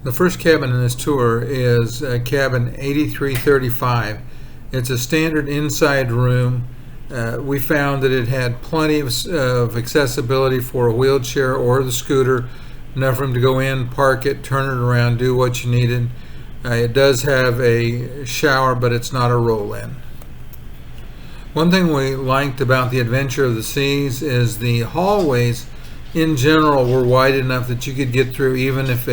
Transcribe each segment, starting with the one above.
The first cabin in this tour is cabin 8335. It's a standard inside room. We found that it had plenty of accessibility for a wheelchair or the scooter, enough room to go in, park it, turn it around, do what you needed. It does have a shower, but it's not a roll-in. One thing we liked about the Adventure of the Seas is the hallways in general were wide enough that you could get through even if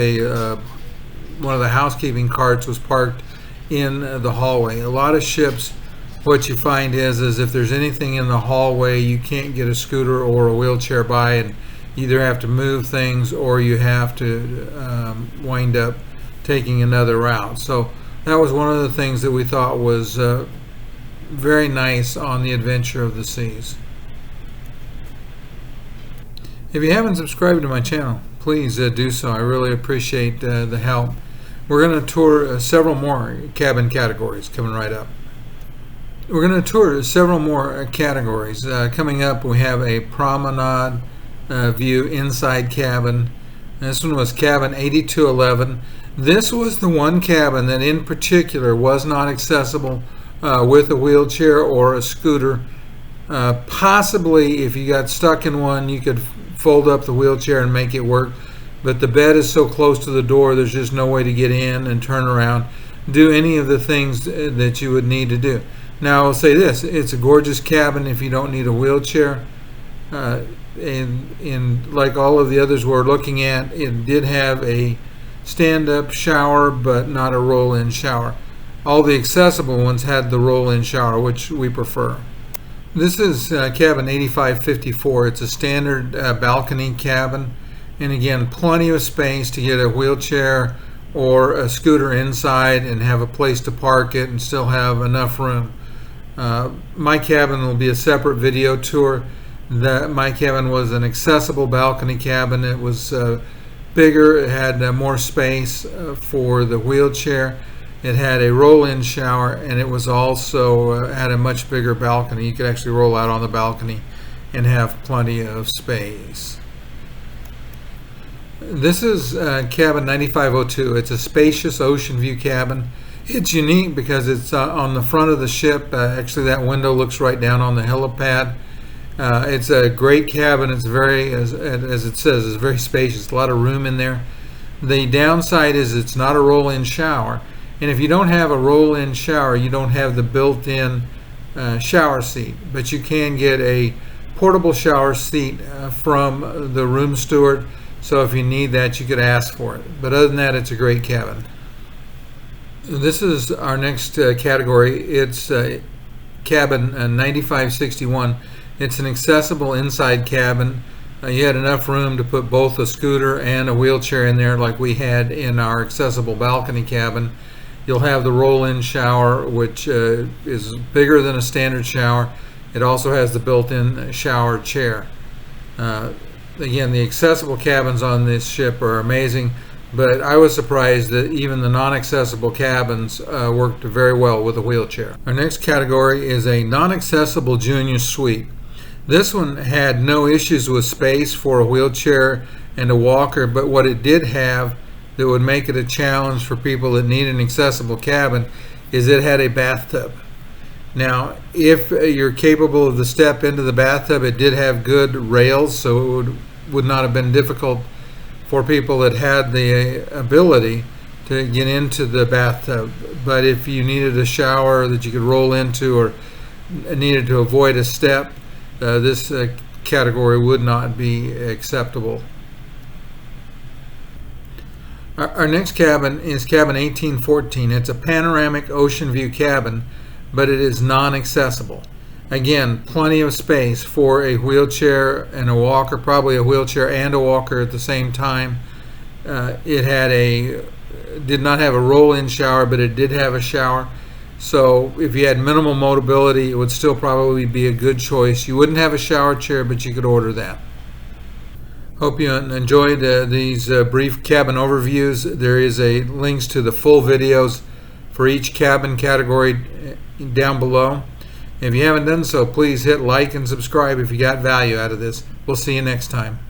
one of the housekeeping carts was parked in the hallway. A lot of ships, what you find is if there's anything in the hallway, you can't get a scooter or a wheelchair by, and you either have to move things or you have to wind up taking another route. So that was one of the things that we thought was very nice on the Adventure of the Seas. If you haven't subscribed to my channel, please do so. I really appreciate the help. We're going to tour several more cabin categories coming right up. We're going to tour several more categories. Coming up, we have a Promenade view inside cabin. This one was cabin 8211. This was the one cabin that in particular was not accessible with a wheelchair or a scooter. Possibly if you got stuck in one, you could fold up the wheelchair and make it work, but the bed is so close to the door, there's just no way to get in and turn around, do any of the things that you would need to do. Now I'll say this, it's a gorgeous cabin if you don't need a wheelchair. And like all of the others we're looking at, it did have a stand-up shower but not a roll-in shower. All the accessible ones had the roll-in shower, which we prefer. This is cabin 8554. It's a standard balcony cabin, and again, plenty of space to get a wheelchair or a scooter inside and have a place to park it and still have enough room. My cabin will be a separate video tour. My cabin was an accessible balcony cabin. It was bigger, it had more space for the wheelchair. It had a roll-in shower, and it was also had a much bigger balcony. You could actually roll out on the balcony and have plenty of space. This is cabin 9502. It's a spacious ocean view cabin. It's unique because it's on the front of the ship. Actually, that window looks right down on the helipad. It's a great cabin. It's very, as it says, it's very spacious. A lot of room in there. The downside is it's not a roll-in shower. And if you don't have a roll-in shower, you don't have the built-in shower seat. But you can get a portable shower seat from the room steward. So if you need that, you could ask for it. But other than that, it's a great cabin. This is our next category. It's cabin 9561. It's an accessible inside cabin. You had enough room to put both a scooter and a wheelchair in there like we had in our accessible balcony cabin. You'll have the roll-in shower, which is bigger than a standard shower. It also has the built-in shower chair. Again, the accessible cabins on this ship are amazing, but I was surprised that even the non-accessible cabins worked very well with a wheelchair. Our next category is a non-accessible junior suite. This one had no issues with space for a wheelchair and a walker, but what it did have that would make it a challenge for people that need an accessible cabin is it had a bathtub. Now, if you're capable of the step into the bathtub, it did have good rails, so it would not have been difficult for people that had the ability to get into the bathtub. But if you needed a shower that you could roll into or needed to avoid a step, this category would not be acceptable. Our next cabin is cabin 1814. It's a panoramic ocean view cabin, but it is non-accessible. Again, plenty of space for a wheelchair and a walker, probably a wheelchair and a walker at the same time. It did not have a roll-in shower, but it did have a shower. So if you had minimal mobility, it would still probably be a good choice. You wouldn't have a shower chair, but you could order that. Hope you enjoyed these brief cabin overviews. There is links to the full videos for each cabin category down below. If you haven't done so, please hit like and subscribe if you got value out of this. We'll see you next time.